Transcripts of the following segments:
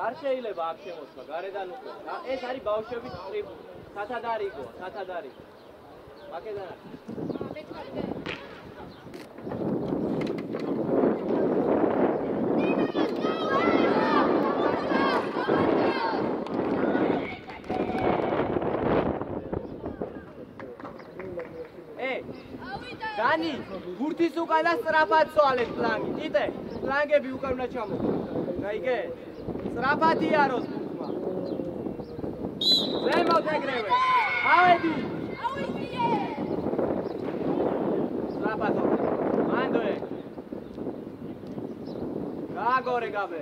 არ შეიძლება აქ შემოსვლა, გარედან უკვე. ეს არის ბავშვების სათადარიგო, სათადარიგო. აქედან არის. დანი, გურთის უკანა სწრაფად სვალეთ პლანგი. კიდე, პლანგები უკან უნდა ჩამოყო. გაიგე? სწრაფად იაროს გურთმა. ზემოთ ეგრევე. ავედი. ავიდიე. სწრაფად. მანდოე. გააგორე გაბე.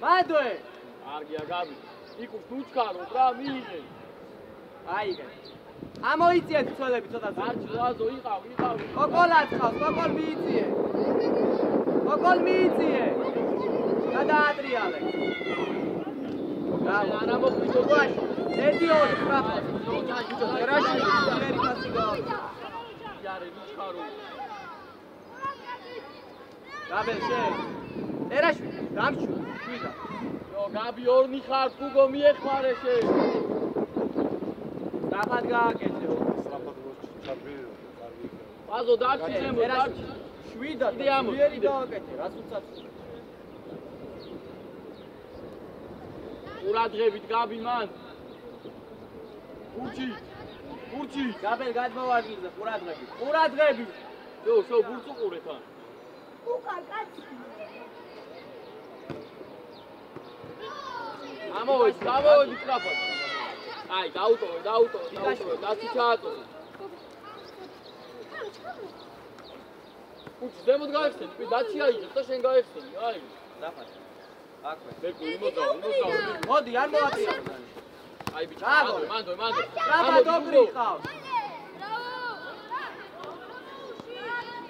მანდოე. კარგია გაბი. იქ უჩქარო რა მიიღე. აიგე. ამოიწიეთ ცოლები ცოტა ზაზო იყავ კოკოლაც ყავს კოკოლ მიიწიე კოკოლ მიიწიე გადაატრიალე არა მოგვიწო ვაში 1-2 ტრაფა რაში ერთი პასი გავა იარე მიჩქარო გაბელ შე ერაში გამჩუ შვიდა ნო გაბი ორნი ხარ ფუგო მიეხმარე შე ტრაფად გააკეთე ბაზო დარჩი ზემო დარჩი შვიდა იერი გააკეთე რას უცაც ყურადღებით გაბი მან გურჩი გაბელ გადმოვარდნიზე ყურადღებით შო გურც უყურე თან უკან კაცი ამოვედი ტრაფად აი დაუტოვე დაცი ჩაატოვე უჩ ზემოთ გაიხსენ თქვი დაცი აიღებ და შენ გაიხსენი აი დაფას აკვე მეკუ იმოდაო მოდი არ მოატრიალო აი ბიჭო მანდო ტრაფად ოკრი ხავს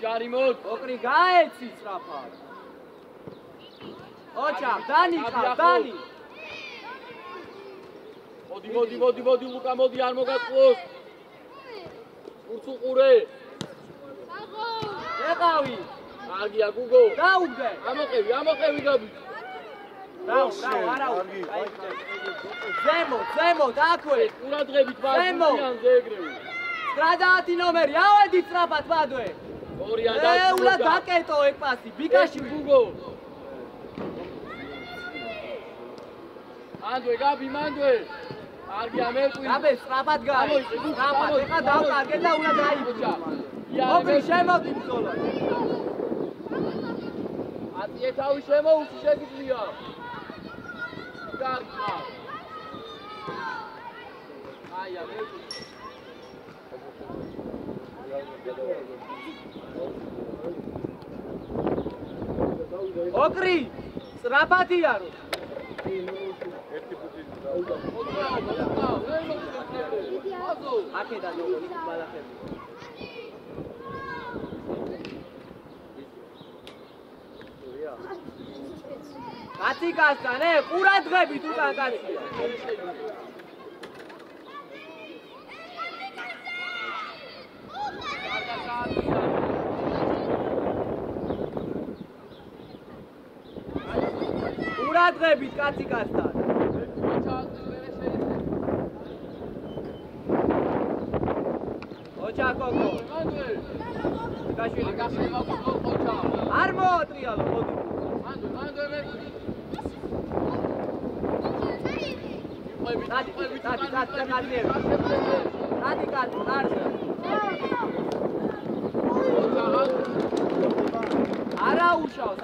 ჯარი მოდ ოკრი გაეცი ტრაფად ოჩა დანი ხავს დანი მოდი ლუკა მოდი არ მოგაწყვოს გურც უყურე ეყავი აგია გუგო დაუგდე ამოყევი გაბი დაუ არა ზემო დაქვე ყურადღებით ვარდიანზე ეგრევე 90 ნომერი ავედი ტრაფად ბადვე ორია დაწყო ეულა დაკეტო ეგ პასი ბიგაში გუგო მანდვე კარგია მერკვი გაბე სწრაფად გაი სწრაფად ეხა დავკარგე და უნდა დაიბჭა ოკრი შემოდი ბრძოლა აწიე თავი შემოუჩი შეგიძლია კარგია აია მერკვი ოკრი სწრაფად იარო აქედან ნოგონი ბალახები კაცი გასთან ყურადღებით უკან კაცია ყურადღებით კაცი გასთან ოჩა კოკო. გაშილი. არ მოატრიალო, მოდი. დადი, არა უშავს.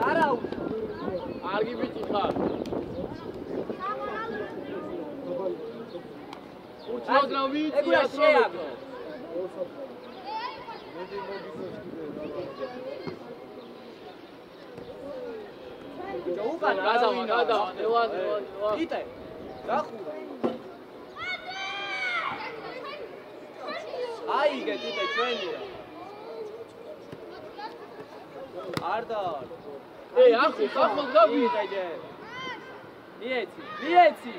არ გიბიჭი ხარ. ურჩოდრა ვიცი შეაგო. უკან გადავა. იტე. დახურა. აიგე იტე ჩვენია. არდა. ახლა გავიდე. მიეცი.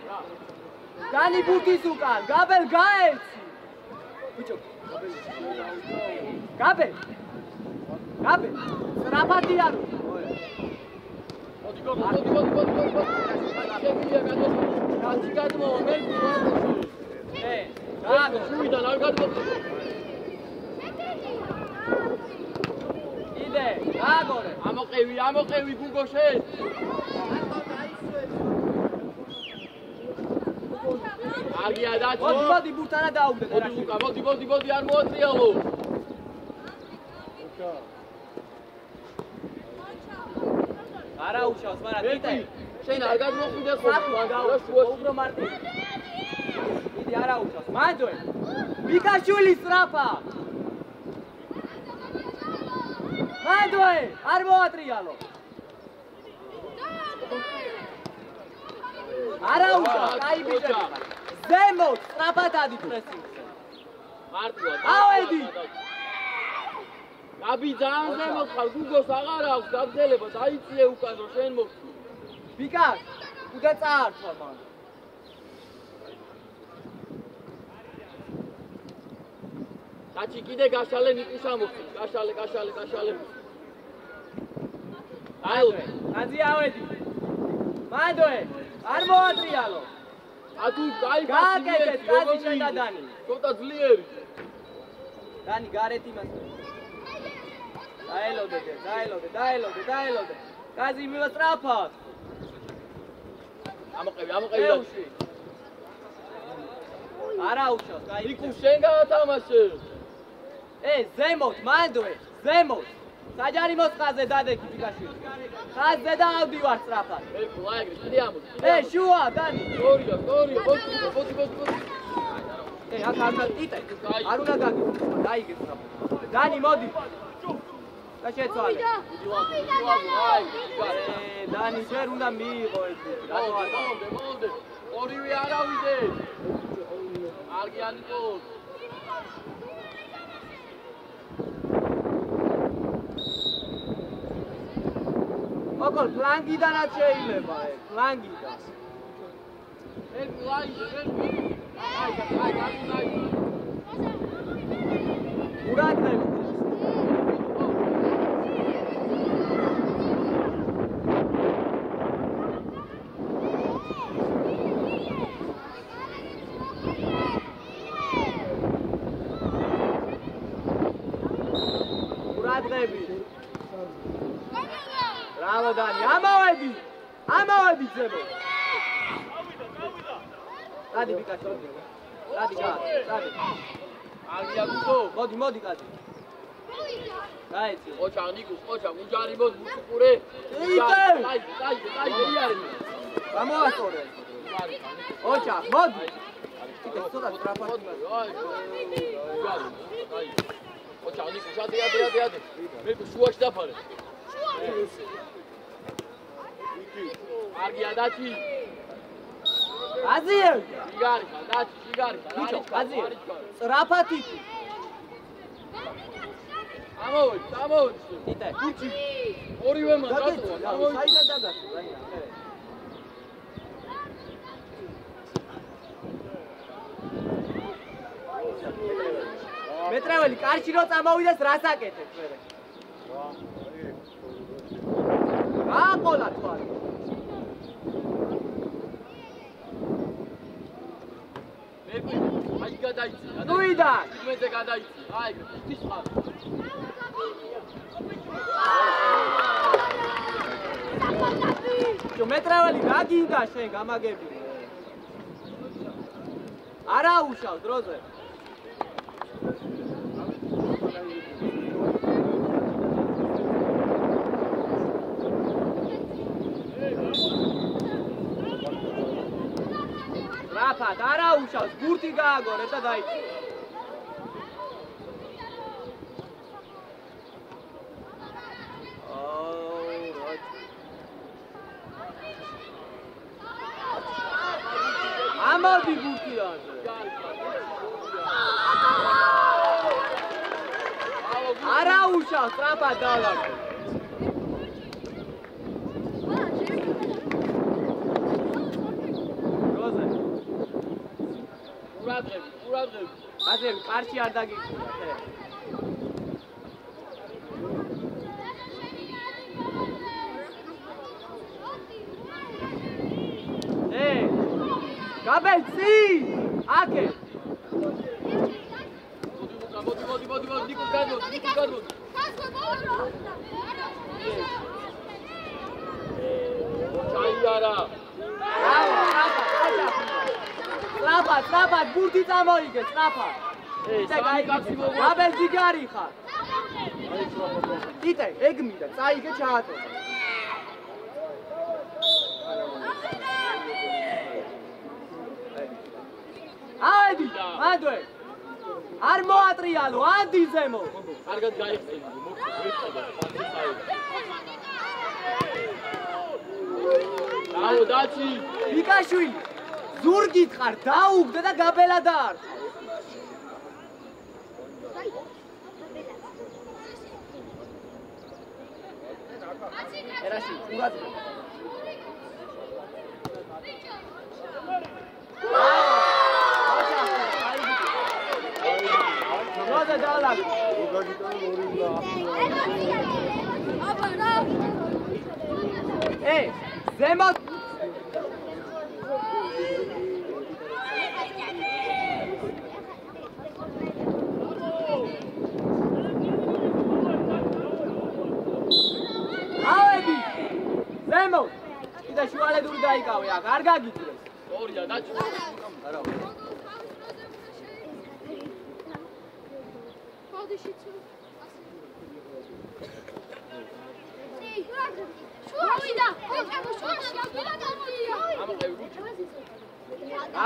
დანი ბურთის უკან, გაბელ გაეცი. ბიჭო, გაბელ. სრაფათი არ არის. მოდი. შეგიძლია გადმოვა, მე გვიყვარს. გააგო, შუიდან არ გადმოვა. იდე, გააგორე. ამოყევი გუგო შენ. აგია დაჭო. მოდი ბურთანა დაუგდე. მოდი არ მოატრიალო. არა უშავს, მაგრამ იტე. შენ არ გადმოხვიდე ხო? უფრო მარტივ. იდი არა უშავს. მანდოე. მიკაშვილი სრაფა. მანდოე, არ მოატრიალო. არა უშავს, კაი ბიჭები. ზემოთ, სრაფად ადი პრესინგზე. მარტივად. ავედი. აბი ძალიან ზემოთ ხარ, გუგოს აღარ აქვს გაგრძელება, დაიწიე უკან რომ შენ მოხდი. ბიკა, უკვე წაართვა მან. დაჭი კიდე გაშალე ნიკუშა მოხდი. გაშალე. აიოდე. აძი ავედი. მანდოე, არ მოატრიალო. ათუ კაი გააკეთეთ, კაცი შენ და დანი. ცოტა ძლიერი. დანი გარეთ იმას. დაელოდე. კაცი მივასწრაფოთ. ამოყევი. არა უშავს, კაი. ნიკუ შენ გაათამაშე. ზემოთ, მანდოე, ზემოთ. საჯარი მოსყაზე დადექი ბიკაშვილი. ხაზზე და ავდივარ სწრაფად. ლაიგრი, კიდე ამოდი. შუა, დანი. გორია, მოდი. აქ არ იტე. არ უნდა გაგიგო. დაიგე სწრაფად. დანი, მოდი. და შეცვალე. დანი, შენ უნდა მიიღო ეს. მომდე. ორივე არავიდე. არ გიანიკოს. ოკოლ ფლანგიდანაც შეიძლება ეს, ფლანგიდან. ურადნები. Bravo Dani, ამავედი ძებო. დადი ბიკაშო. დადი. აგია გუგო. მოდი კაცი. გაიცი. ოჩა ნიკუ, უჯარი მოს მუცუყურე. დაი. გამოასწორე. ოჩა, მოდი. იტე ცოტა ტრაფად. ოჩა ნიკუ, შადე. მე თუ შუაში დაფარე. აგია დაჭი. აზიე. შიგარი, დაჭი. ბიჭო, აზიე. ტრაფათი. ამოვედი. იტე. კუჩი. ორივე მან დაწვა. საიდან დაგასვა, რაია. მეტრეველი კარში რო წამოვიდეს რას აკეთებს მერე? გააყოლა თვალი. მე აი გადაიცი. თუიდან. მეზე გადაიცი. აი, ის ხარ. მეტრეველი რა გინდა შენ გამაგები? არა უშავ დროზე. რაფად არა უშავს, ბურთი გააგორე და დაიწე. ამოდი ბურთიანზე. არა უშავს, რაფად დავლაგე. ყურადღები. აზრები, კარში არ დაგიკვირდა, ხე. გაბეცი! აკე! მოდი, ნიკო გადმოდი. ჩაიარა. სწრაფად, ბურთი წამოიგე, სწრაფად. გაბელ ჯიგარი ხარ. იტე, ეგმიდა, წაიგე ჩაატო. აიდი, მანდვე. არ მოატრიალო, ადი ზემო. კარგად გაიხსენე, აუ დაცი. ვიკაშვილი, ზურგით ხარ, დაუგდე და გაბელა დაარ. ერაში, უღაც. როდა დალაგ. ზემო ავედი ზემო კიდე შუალედური დაიკავე აქ არ გაგიწრეს ორია დაჭი არა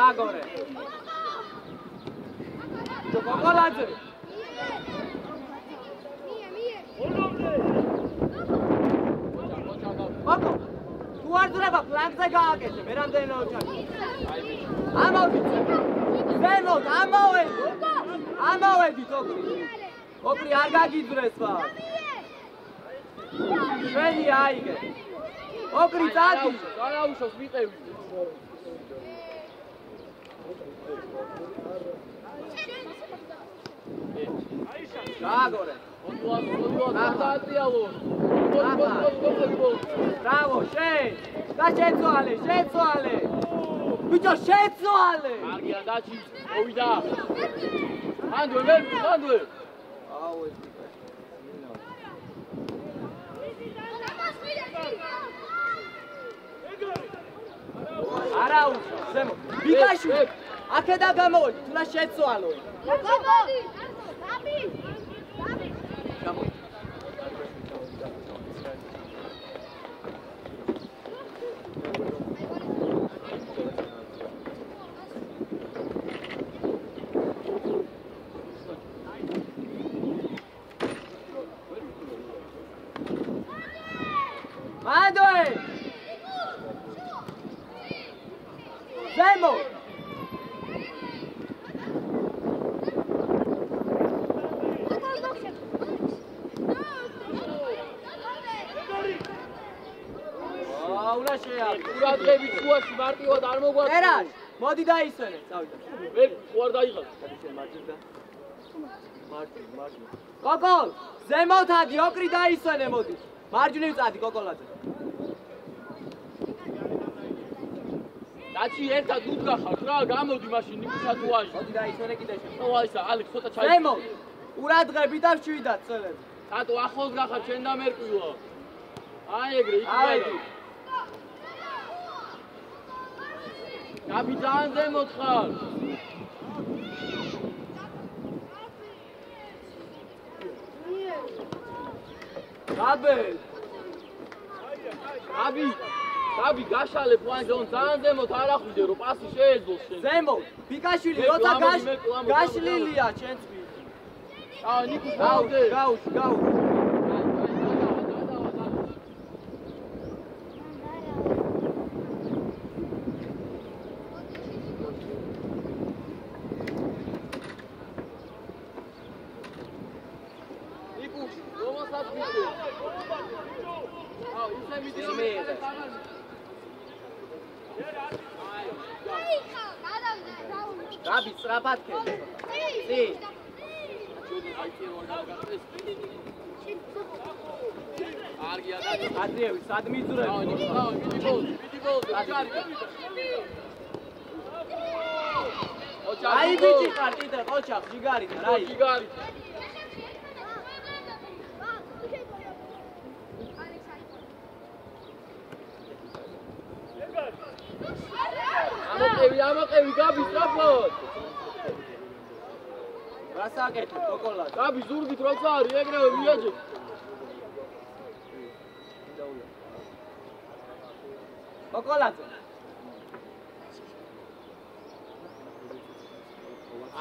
აგორე ჩოკოლადე ოკო თუ არ ძრება ფლანგზე გააკეთე მე რამდენი ოჩარი ამოვიდეთ ზემოთ ამოვედით ოკრი არ გაგიძრეს ვარ ჩვენი აიგე ოკრი წადი განაუშავს ვიყევი გააგორე დაატრიალო ბრავო შენ და შეცვალე ბიჭო შეცვალე აგია დაჩი მოვიდა მანდვე აუ ეს არა უშო ზემო ბიკაშვილი აქედა გამოვედი თუ რა შეცვალო მანდოე ზემო ყურადღებით შუაში მარტივად არ მოგვაქვს ერაშ მოდი დაისვენე წავიდა მე უარ დაიღალ კოკოლ ზემოთ ადი ოკრი დაისვენე მოდი მარჯვნივ წადი კოკოლაძე კაცი ერთად უდგახართ რა, გამოდი მაშინ ნიკუშა თუ აჟი. მოდი დაიცვენე კიდე შენ. ო აისა, ალექს ცოტა ჩაი. ზემო. ყურადღები და მშვიდად წელები. კატო ახლოს გახარ შენ და მერკვიო. აი ეგრე იქ. გაბი ძალიან ზემოთ ხარ. გაბი გაშალე პლანჯონ ძალიან ზემოთ არ ახვიდე რომ პასი შეეძლოს შენ. ზემო, ბიკაშვილი როცა გაშლილია შენ წვი. ნიკუს გავდე. გაუშვი. ნიკუს, რომელსაც ვიდე. ისე მიდე. გაბი სწრაფად ქე. წი. კარგია, ადრიევი, სად მიძრები? აი ბიჭი ხარ კიდე ყოჩახ, ჯიგარი და რაი. ჯიგარი. ამოყევი, გაბი სწრაფად. რასაკეთებ, კოკოლად? გაბი ზურგით როცა არის, ეგრევე მიაჯე. კოკოლადზე.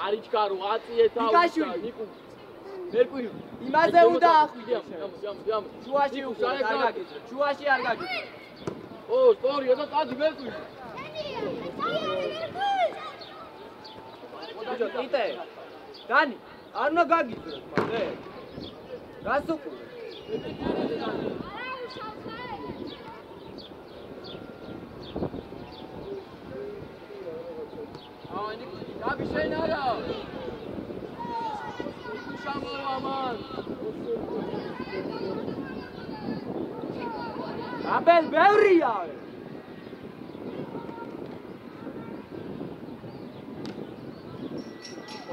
არიჩკარო, აწიე თავი, ნიკუ. მერკვი. იმაზე უნდა ახვიდე. ჯამი. შუაში არ გაგიძრე. შუაში არ გაგიძრე. ო, სწორია და წადი მერკვი. ბიჭო, იტე. დანი, არ უნდა გაგიძრე, მაგრამ გასუყურე. ნიკუ, გაბი შენ არა. შამოვა მან. აბელ ბევრია.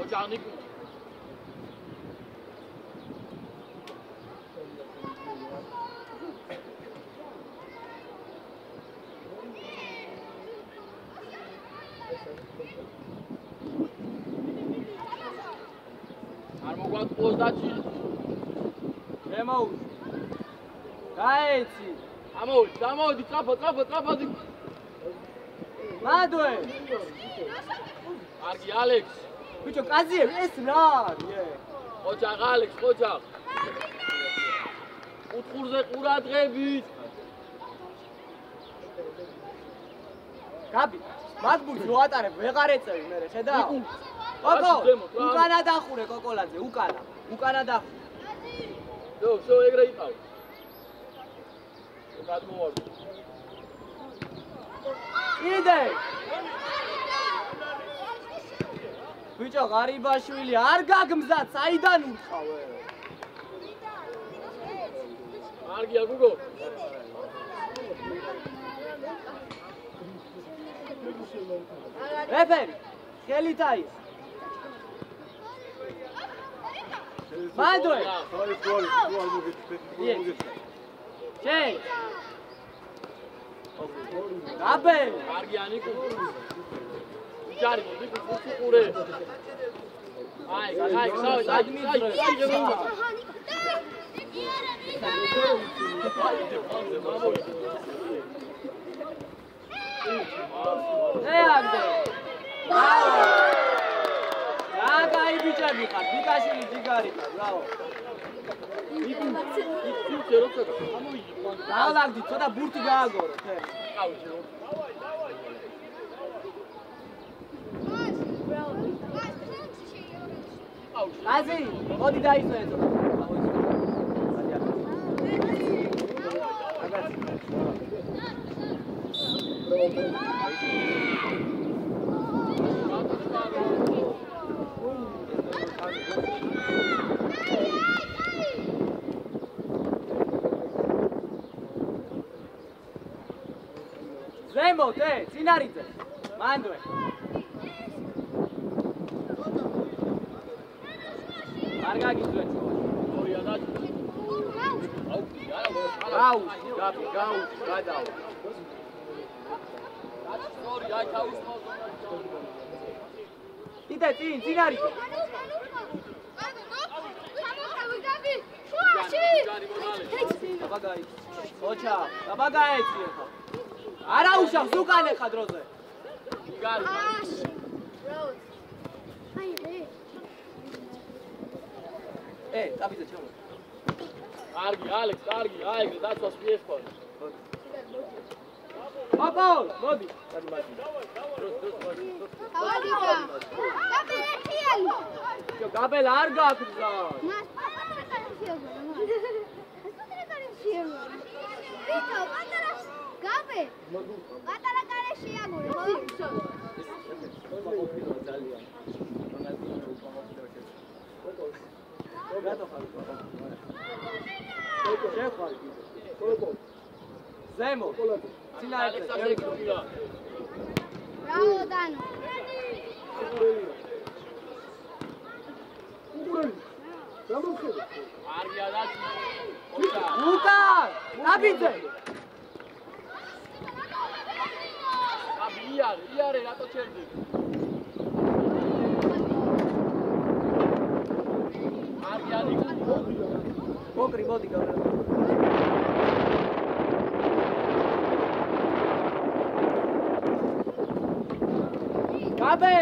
ოჯახნიკუ. არ მოგვაწყოს დაჭი. შემოუშვი. გაეცი. გამოვიდი, წაფად. მადვე. კარგი, ალექს. ბიჭო, კაზიევი, ეს რა არის? ოჯახ, ალექს, ოჯახ. უთხურზე ყურადღებით. გაბი, მაგბურს რო ატარებ, ვეღარ ეწევი მე, ხედავ? კოკო, უკანა დახურე კოკოლაძე, უკანა დახურე. შო, ეგრე იყავ. გადმოვარდი. იდე. ბიჭო, ღარიბაშვილი, არ გაგმზად, საიდან უთხავე? კარგია, გუგო. რეფერი, ხელით აის. მადვე. შენ. აბე. კარგია, ნიკუ. ჯარი, ნიკუ, უყურე. აი, აი ბიჭები ხარ, ბიკაშვილი ჯიგარი ხარ, ბრავო. დავლაგდი, ცოტა ბურთი გააგორო, თე. აზი, მოდი დაიწვე ცოტა. ზემოთ, წინარიძე. მანდვე. არ გაგიძვეთ შუაში. ორი ადათ. გაუში, გადავა. ორი აი თავის კიდე წინ არის. დაბაგაი. ოჩა, დაბაგაეცი ხა. არა უშავს უკან ხა დროზე. გარი. ტაბიძე ჩამო. კარგი, ალექს, კარგი, აიგე, დაცვას მიესწორე. აბა, მოდი. გაბელ არ გაქვს. ზემო. წინააღმდეგ. Bravo, Dano. კარგი ადათ. უკან! ნაბიძე! იარე, რატო ჩერდი? კარგი ადი. მოკრი, მოდი გავლა. გაბე!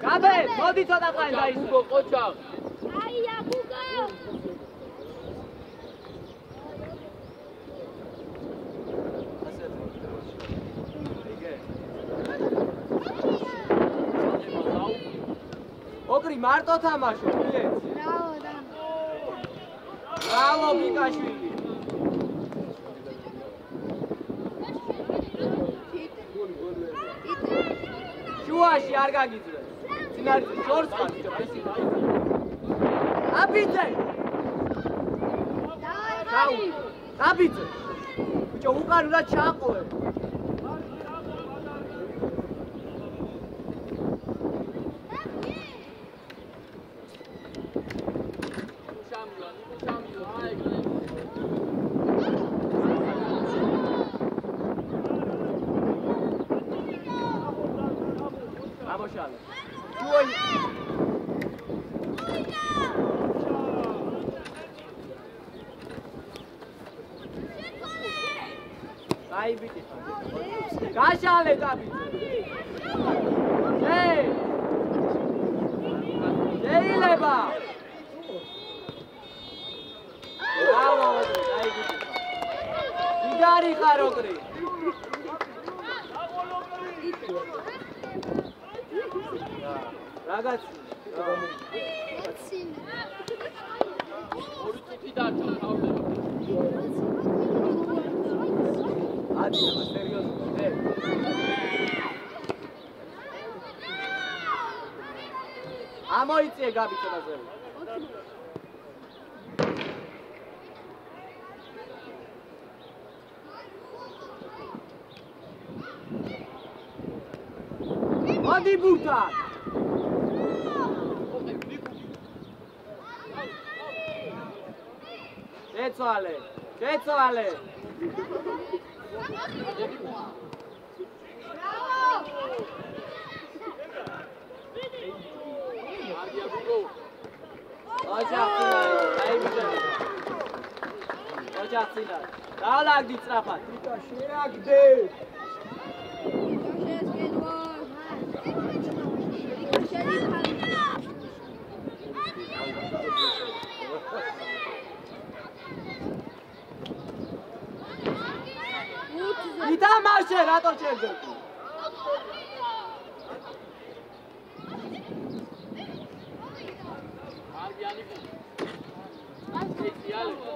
გაბე, მოდი ცოტა ხანი დაისვე. გუგო ყოჩა. Aia, Guga! ოკრი მარტო თამაშო, მიეც. Bravo, Dano. ბრავო ბიკაშვილი. შუაში არ გაგიძვე. წინარით შორს ხარ, ესე დაიძე. აბიძე. Давай, აბიძე. ბიჭო, უკან უნდა ჩაყოვე. ამოშალე. შუაში. აი ბიჭი. გაშალე დაბიძე. შეიძლება. ბრავო, აი ბიჭი. იგარი ხარ ოკრი. რაღაც ორი წუთი დარჩა, თავდება. ადი, სერიოზულად. ამოიწიე გაბი ცოტაზე. მოდი ბურთა. შეცვალე. კარგია გუგო. ოჯახინა. დალაგდი სწრაფად. შეაგდე. ითამაშე, რატო ჩერდე? კარგი ალიკი. ეცი ალიკი.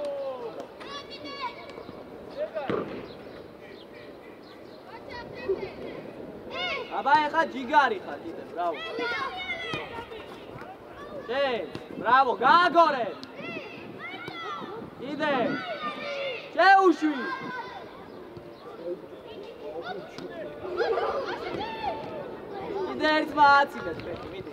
აბა ეხა ჯიგარი ხარ კიდე, ბრავო. Bravo, გააგორე. Იდე. შეუშვი. იდე ერთმა აცილეს მეტი, მიდი.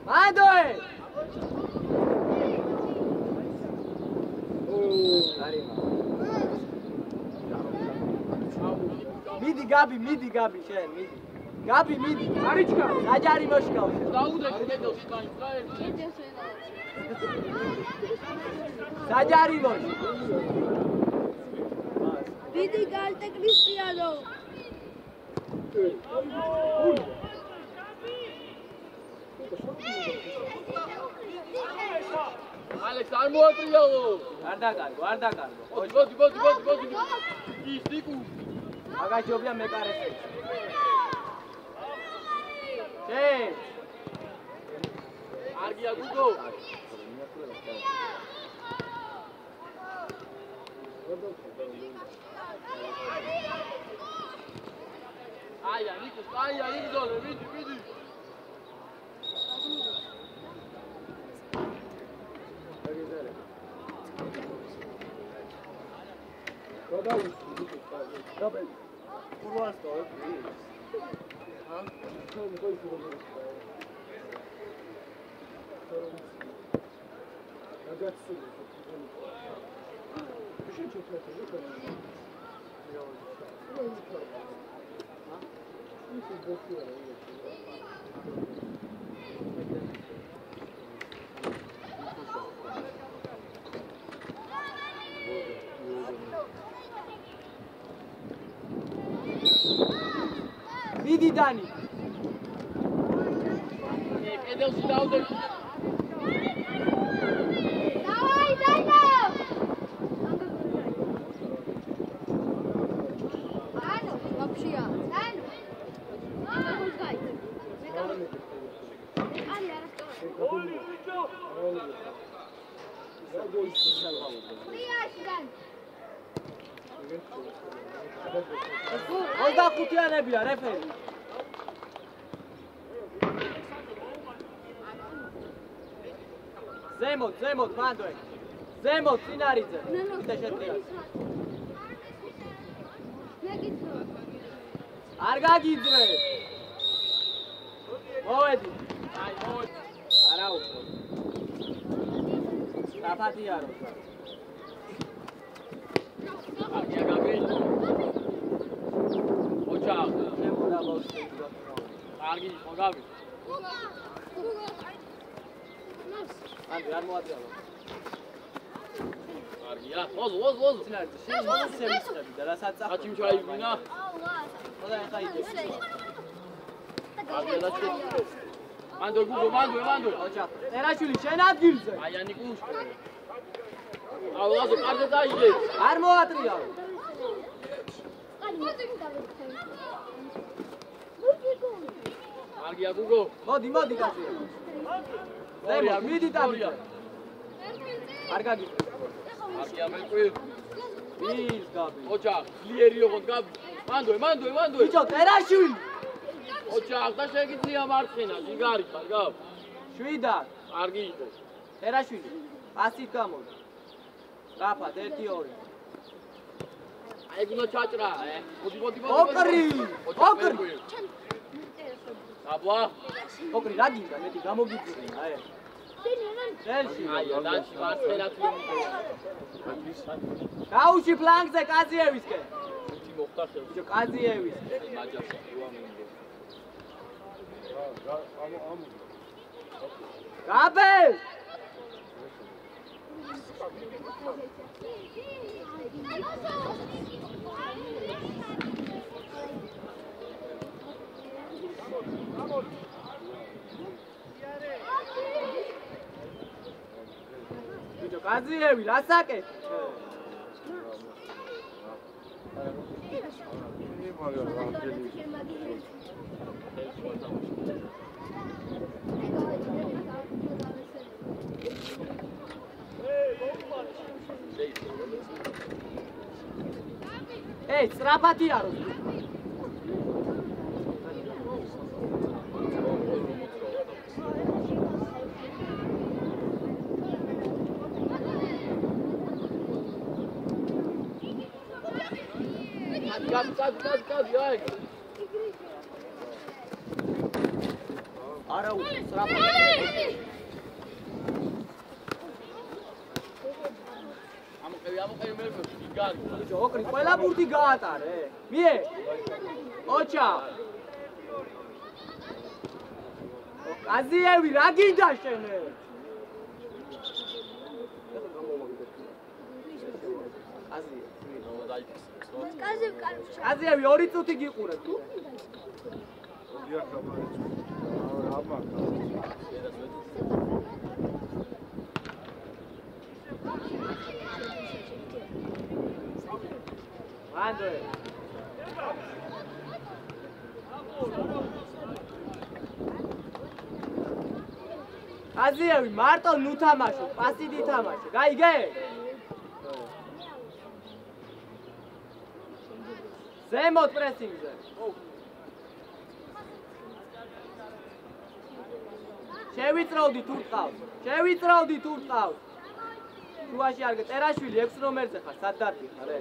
მანდოე. მიდი გაბი შენ მიდი გაბი მიდი არიჩკა საჯარი მოშკავ დაუდექ კედელში მაინც რა ერთი საჯარი მოშ დიდი გალტე კრისტიანო ალექს არ მოატრიალო არ დაკარგო მოდი ის ნიკუ აგაჯობია მეკარეს არგია გუგო აია ნიკუ იგდოლე მიდი მიდი დანი კედელში დაუდე დავაი დაიდო ანუ ვაფშია ანუ მაგალითად ალი არასწორ ოცდა ხუთიანებია რეფერი ზემოთ მანდოე ზემოთ წინარიძე და შეტრია არ გაგიძრე მოვედი არა უფრო დაფათიარო არგია გაგრი ოჯახ შემოდა ბავშვი არგი მოგავი ანდი არ მოატრიალო არგია ვოზ წინარიძე შენ მოსემისები და რასაც აჩიმ ჩაივინა ხოდა ახლა იდე არგია და მანდო გუგო მანდო ოჯახ ტერაშვილი შენ ადგილზე აია ნიკუშ აულაზო კარზე დაიდე არ მოატრიალო არგია გუგო მოდი კაცი ზემოთ მიდი დავიდა არ გაგიწევ არგია მეკვი ის გაბი ოჯახ ძლიერი ოღონდ გაბი მანდოე ბიჭო ტერაშვილი ოჯახ და შეგიძლია მარცხენა ზიგარი ხარ გაბ შვიდა არგი იყო ტერაშვილი 100 გამოდი რაფად 1-2 აი გუნა ჩაჭრა მოდი ოკრი აბლა ოკრი რა გინდა მეტი გამოგიძრე აი წელში აი დანში მარცხენა თვიმი გაუში ფლანგზე კაზიევისკენ თი მოხდა ხელს ბიჭო კაზიევის მაჯას უამინდე გაბე ბიჭო კაზიევი რასაკეთ შეიც, სწრაფად იაროს. Გადი, აი. არა უ, სწრაფად. ამოყევი მე გიგანი. ბიჭო, ოკრი, ყველა ბურთი გაატარე. მie. ოჩა. აზიევი, რა გინდა შენე? აზიევი, 2 წუთი გიყურებ. ანდრე. აზიევი, მარტო ნუ თამაშო, პასიდი თამაშო. გაიგე? ზემოთ პრესინგზე. შევიწროვდი თუ ტყავს. შუაში არ ტერაშვილი 6 ნომერზე ხარ, სად დარბიხარ, ე?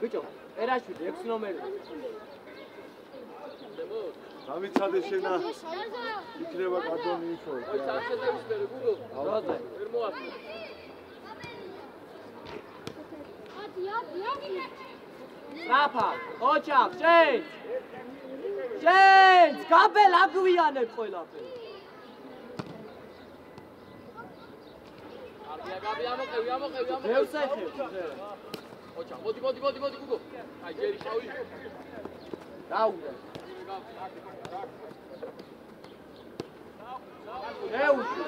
ბიჭო, ტერაშვილი 6 ნომერზე. გამიცადე შენა იქნება კადონი ისო. აი საერთოდ ვერ გუგო. როზე? ვერ მოაქვს. რაფა, ოჩახ, შეიც, გაბელ აგვიანებ ყველაფერს. გაbi ამოყევი. მევსეხებ, ოჩახ, მოდი გუგო. აი ჯერი შავი. დაუდა. ეუში.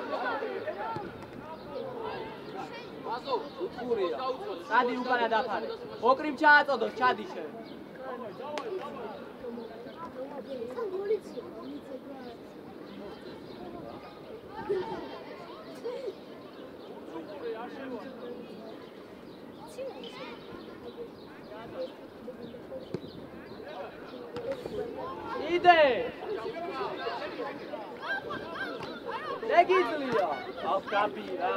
ასო, უხურია. სადი უკანა დაფარე. ოკრიმ ჩააწოდოს, ჩადი შენ. იდე. ეგიძლია. ავკაბი რა.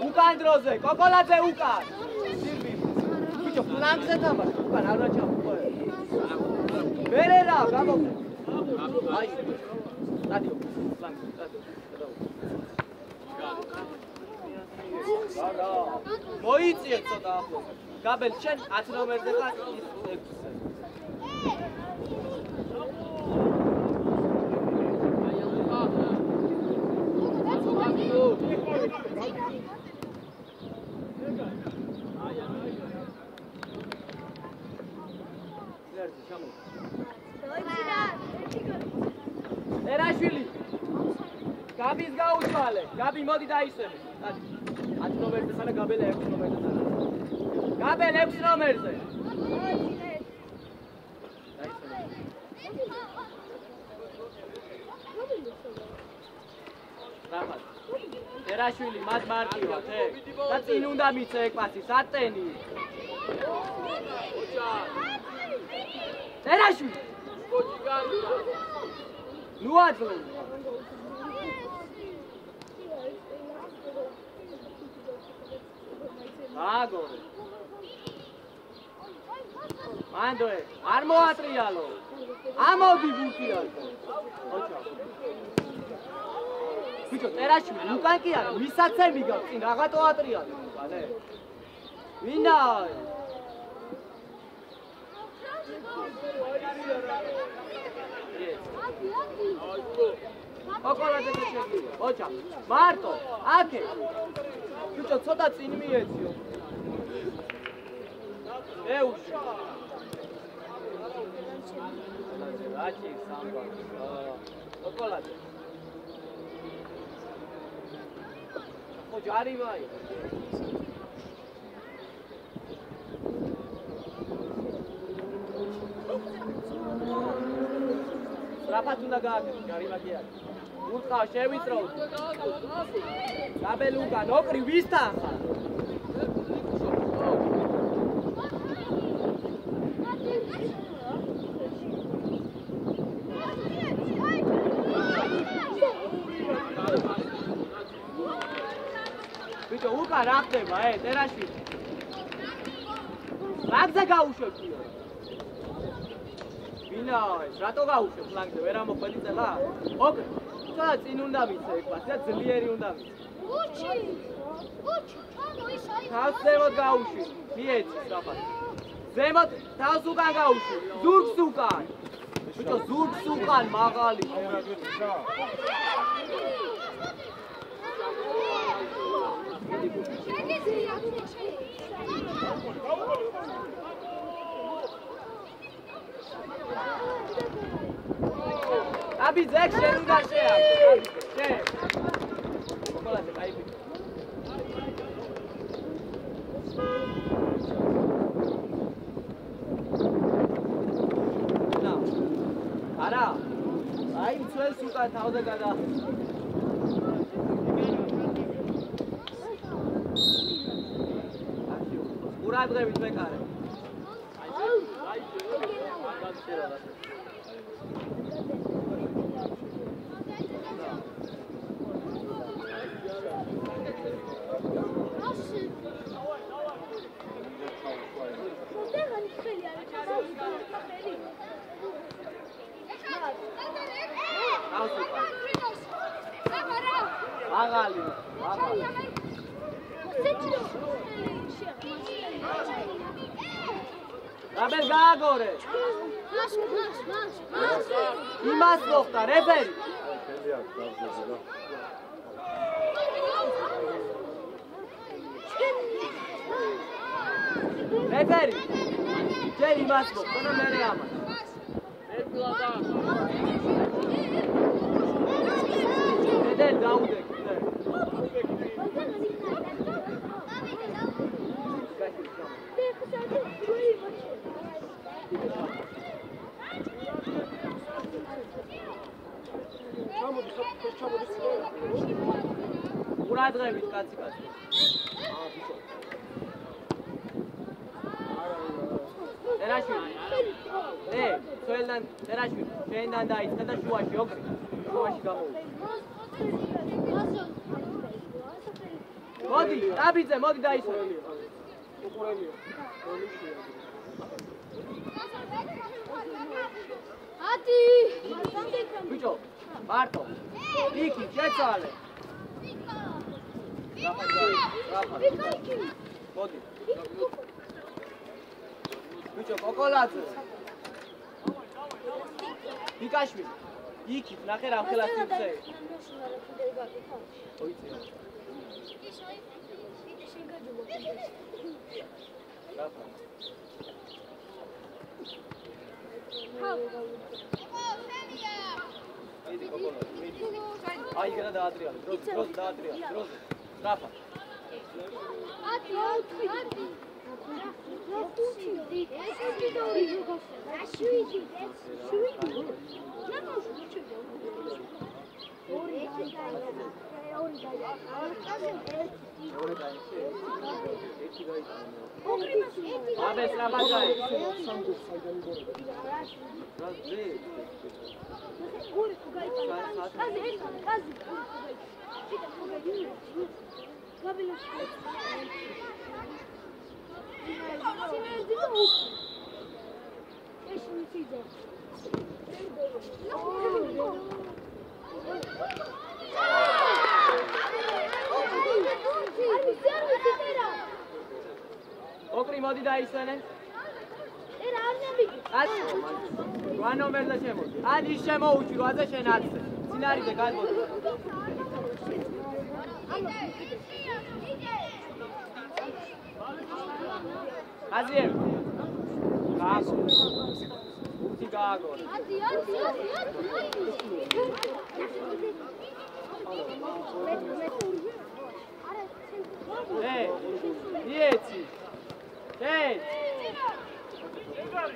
უკან დროზე, კოკოლაძე უკან. სირბი. ბიჭო, ფლანგზე თამაშ, უკან არ ვაჩამო. მერე რა, გამოგე. აი. სტადიო, ფლანგზე, სტადიო. არა. მოიწიე ცოტა ახლო. გაბელ, შენ 10 ნომერზე ხარ 6-ზე. ერაშვილი გაბის გაუცვალე გაბი მოდი დაისვენე 10 ნომერზე ხარ გაბელ 6 ნომერზე გაბელ 6 ნომერზე რამად ერაშვილი მათ მარტივად და წინ უნდა მიცე ეგ პასი სატენი ერაშვილი ნუ აძლევ აგორ მანდოე არ მოატრიალო ამოდი ბუთი არ ოჩა ბიჭო ტერაშვილი უკან კი არა მისაცემი გაქვს წინ რაღაცო ატრიალო უკანე ვინა ოკოლაძე შეგვიძლია ოჩა მარტო აკე ბიჭო ცოტა წინ მიეციო ეუში რაჭი სამბა ოკოლაძე ხო ჯარი ვაი რაფაც უნდა გააკეთო ჯარი მაგია უთყავ შევიწროვ. გაბელ უკან, ოკრი ვისთან ხარ? ბიჭო, უკან რა ხდება, ტერაშვილი? ფლანგზე გაუშვებდიო. ვინაის, რატო გაუშვებ ფლანგზე? ვერ ამოხვედი წელა? ოკ, ცოტა წინ უნდა მიცე ეკვას და ძლიერი უნდა მიცე. უჩი, ჩამო ის აი. თავს ზემოთ გაუშვი, მიეცი სწრაფად. ზემოთ თავს უკან გაუშვი, ზურგს უკან. ბიჭო, ზურგს უკან მაღალი. აბი ზეკ შენ უნდა შეაქვს, შენ. მოკლედ აიბი. ნა. არა. აი მცველს უკან თავზე გადა. ურადღებით მეკარე. Magali. Rabel gaagore. Imas moxta, referi. Referi. Jel imas moxta, no mere ama. Bedel Davudek. ურადღებით კაცი. ტერაშვილი. ცველთან ტერაშვილი, შენთან დაიწყე და შუაში ოკრი. შუაში გამოვიდა. მოდი, აბიძე, მოდი დაისვე. უყურებია. ატი! ბიჭო, მარტო. იქი შეცვალე. მოდი. ბიჭო, კოკოლაძე. ბიკაშვილი. იქი, ნახე რა ხელას იწე. ოიცი. Ai, gara da Adrian. Droz da Adrian. Droz. Rafa. ატი, ატი. Abes rabagay. ოკრი მოდი დაისვენე. ერა არ ნებიგი. რა ნომერზე შემოდი? ან ის შემოუჭი 8-ზე შენ 10-ზე. სცენარიზე გადმოდი. აზიერ. გააგო. უთი გააგო. ატი. იეცი.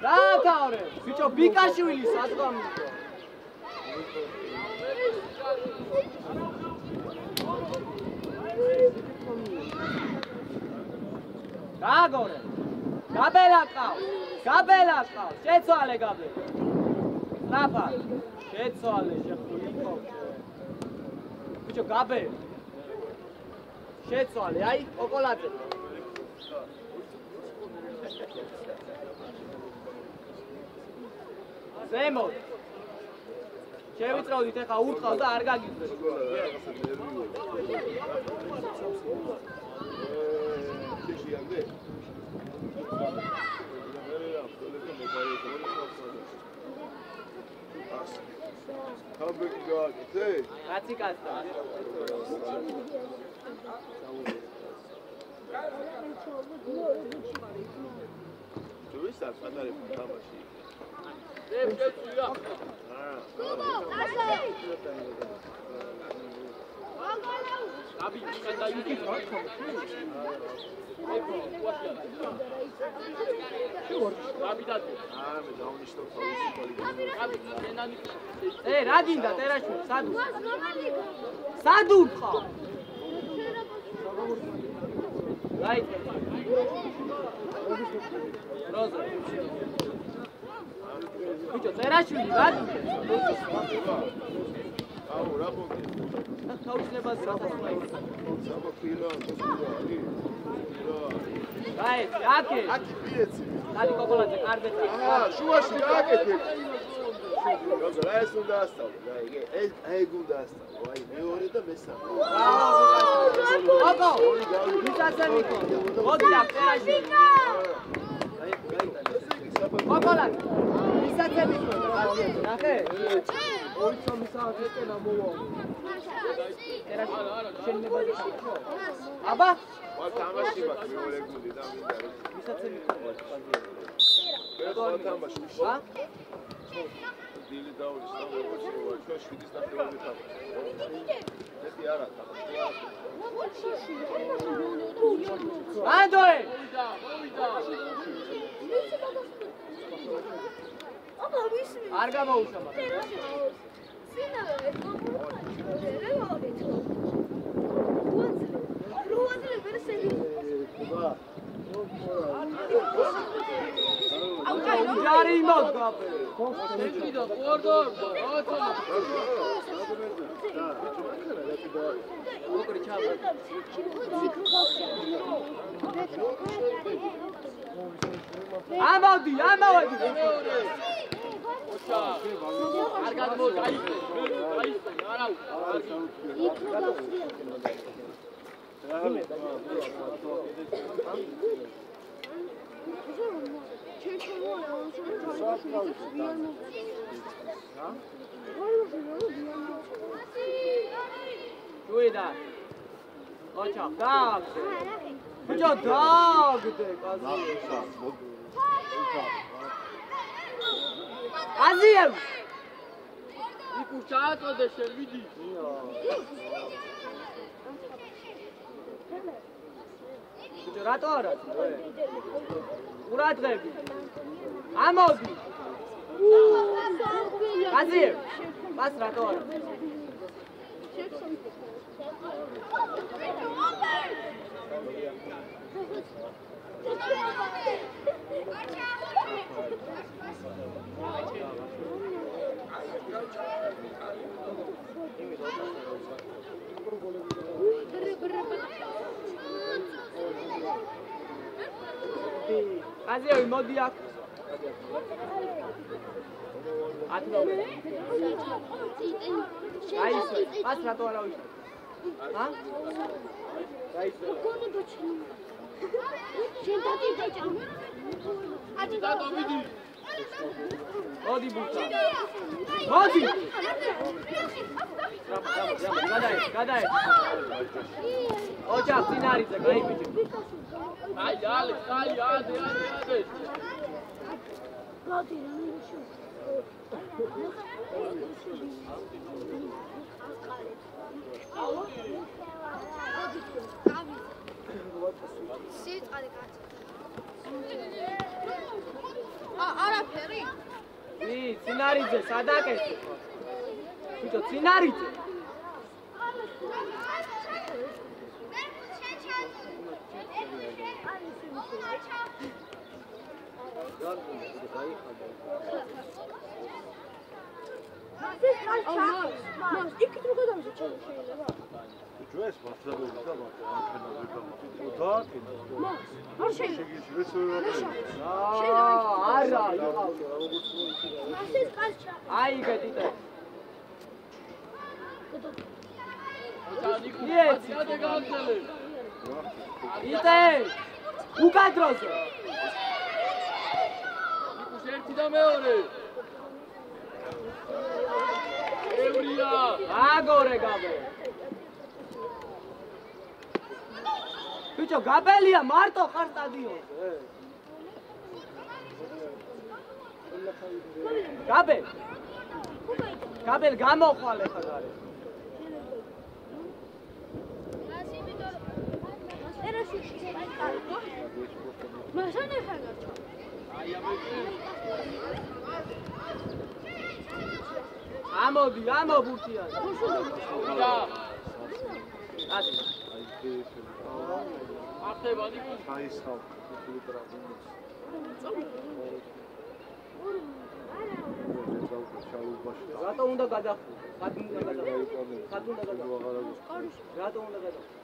დაათავრე. ბიჭო, ბიკაშვილი სადგომი. გააგორე. გაბელაკავ. შეცვალე გაბე. ნაფა. შეცვალე შეხულიკო. ბიჭო გაბე. შეცვალე, აი კოკოლაძე. ზემოთ. შევიწროვდით ეხა ურტყავ და არ გაგიძვეთ. კაცი კაცი. ჯუისას ადარებ თამაში. შეწვია. აბი გადაიჭი რა თქმა რა გინდა ტერაშვილ სადუ ხარ რაი როზა ბიჭო ტერაშვილი რა აუ რა მოგე თავისებას გასასვლელი აი აკე პირეცი დადი კოკოლაძე კარბეთა შუაში აკეთე როზა რა ეს უნდა ასწავლო და ეგ უნდა ასწავლო აი მეორე და მესამე ოკო მისაცემ იყო მოდი აქ ტერაშვილი კოკოლაძე მისაცემ იყო ნახე 2-3 საათის წინა მოვა აბა თამაში მაქვს მეორე გუნდი და მინდა მისაცემი ხო თამაში ა დილი დაულის და მოვაშევა ჩვენ 7-ის ნახევარზე თამაში ესეთი არა თამაში ანდოე აბა ვისი არ გამოუშავა ჯარი მოგა ეჭიდა ყორდორ მოკრი ჩაბა ამავდი არ გადმოდი აი არა Juida. Ocha, dog. Ocha, dog. Aziev. იკუშაატო და შევიდი. Ocha, rato ara. Uradrები. ამოდი. Aziev. Bas rato ara. Aziev, მოდი აქ. ათნო. აისო, ბას რატო არა ვიშ? ა? აისო. შენ დაგიჭა. ადი დადო მიდი. მოდი ბუხა. მოდი. გადაი. ოჯახ წინარიზე გაიბიჭე. აი ალე, ადე. გადი რა მიშო. არაფერი. წინარიძე, სადაკეთე. ბიჭო, წინარიძე. იქით რო გადავიდე შეიძლება. ჯუეს მასწავლებელი და მანქანაზე და არ შეიძლება. არა, აი გეტიტე. იტე! უკადროზე. ნიკუს ერთი და მეორე. ევრია. აგორე გაბე. ბიჭო, გაბელია მარტო ხარ სტადიონზე. გაბელ. გაბელ გამოხვალე ხარ გარე. მასანე ხაგაჩა. აი ამეთქე. ამოდი, ამობურთია. და ატი. ახდება ნიკუს. აისხავ ფილტრაბუნს. რატო უნდა გადახდო? სად უნდა გადახდო? სად უნდა გადახდო? რატო უნდა გადახდო?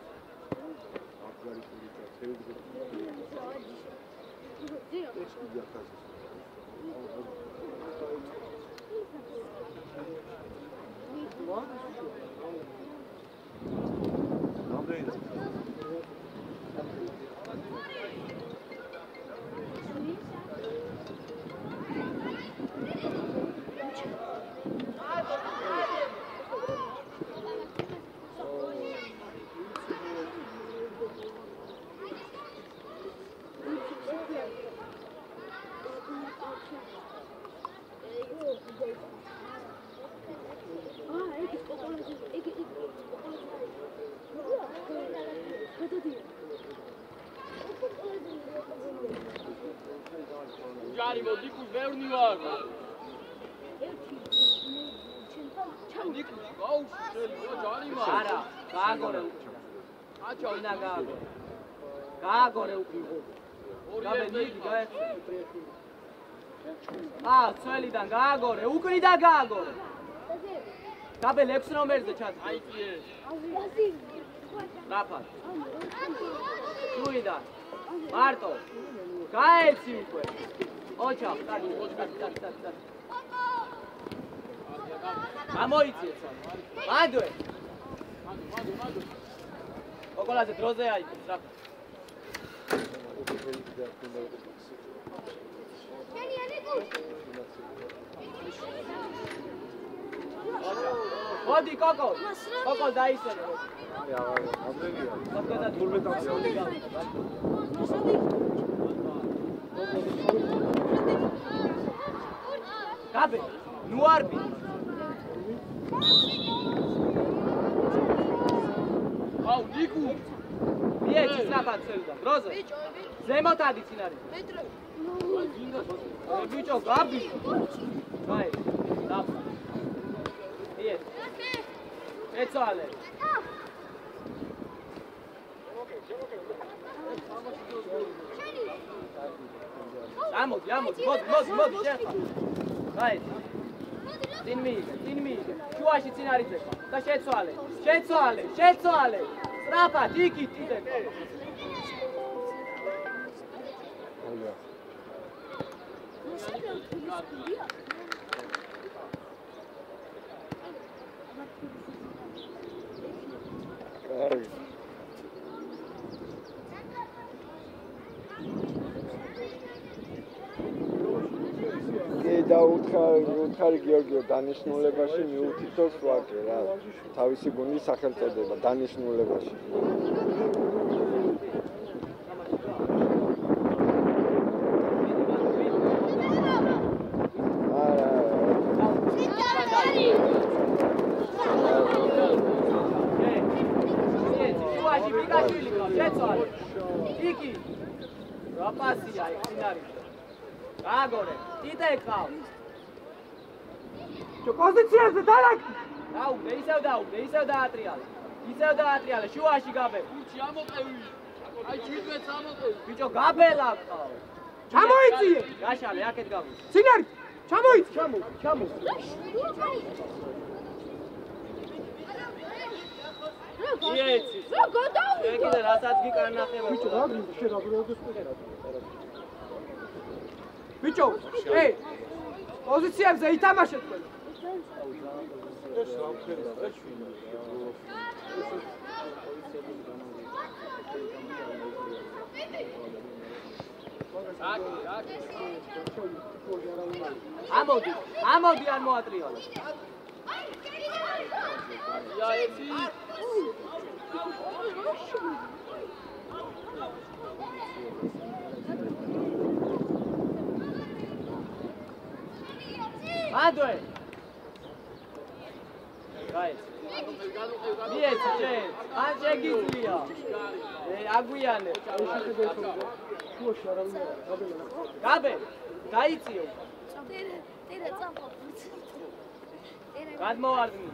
ჯარი მოდიკუს ბევრი ვარ. ნიკუს გაუშვი შეიძლება ჯარი მარ. არა, გააგორე. აჩა ვინა გააგორე. გააგორე უკვე. გაბე ნიგი გაეცი. ცველიდან გააგორე, უკრიდან გააგორე. გაბე 6 ნომერზე ჩადი. აი კიე. რაფად. შუიდან. მარტო. გაეცი უკვე. ოჩა, სტატი. გამოიწიე სამ. მადვე. მადო. ოკოლაზე დროზე აიწეს რა. მოდი კოკო. კოკო დაისერე. გაბე, ნუ არბი. აუ ნიკუ. მიეჩი საფად წელდა. დროზე. ზემოთ ადი წინარი. ბიჭო, გაბი. აი, დაფა. მიეჩ. ეცვალე. ამოდი, მოდი, შეხა. აი. წინ მიიგე. შუაში წინ არის ეხა და შეცვალე. სწრაფად, იქით იდე. და უთხარი გიორგიო დანიშნულებაში მიუთითოს ვაკე რა თავისი გუნდის სახელწოდება დანიშნულებაში რაპასია იქინარი აგორე იტე ყავ ჩო პოზიციაზე დარაკ ისევ დაატრიალე შუაში გაბე უჩი ამოყევი აი ჯიკვეც ამოყევი. ბიჭო გაბელა ყავ. ჩამოიწიე. გაშალე აქეთ გამო. წინარი. ჩამოიწიე. ჩამო. იეცი. რა გადავიდე? ეგიდე რასაც გიკარნახება. ბიჭო რა გინდა შენ აბრეოდეს ყველა. ბიჭო, ეი. პოზიციებზე ითამაშეთ ყველა. ეს რა ხდება რა შვილი. ამოდი არ მოატრიალო. ია ეცი. ანდრე. გაიც. მიეცი შენ. ან შეგიძლია. აგვიანე. გაბე. დაიწიო. ტირა წამო. გადმოვარდნი.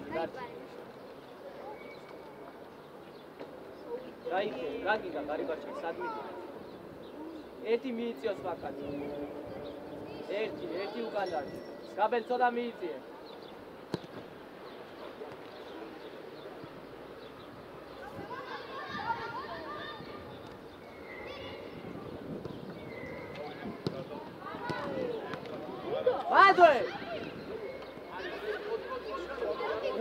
დაიწიო. გაგიდა გარიბაჩი სადმი. ერთი მიიწიოს ვაკად. ერთი უკან არის. გაბელ ცოტა მიიწიე. ანდრე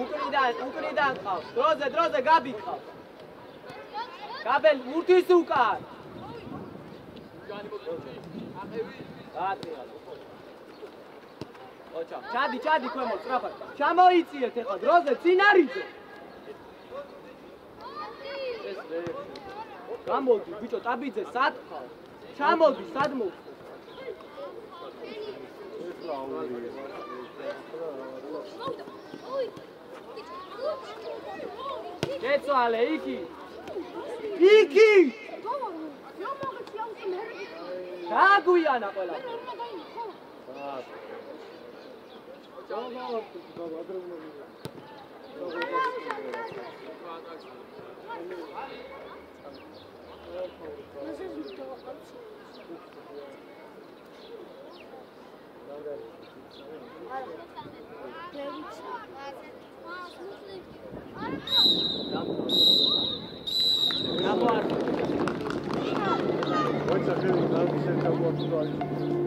უკრიდან ყავს დროზე გაბი ყავს გაბელ ურთვის უკან ოჩა ჩადი ქვემოთ სწრაფად ჩამოიწიეთ ეხლა დროზე წინარიძე ეს ვე გამოდი ბიჭო ტაბიძე სად ხარ ჩამოდი სად მოხ გეცვალე იქი გაგვიანა ყველა What's a feeling? I'm going to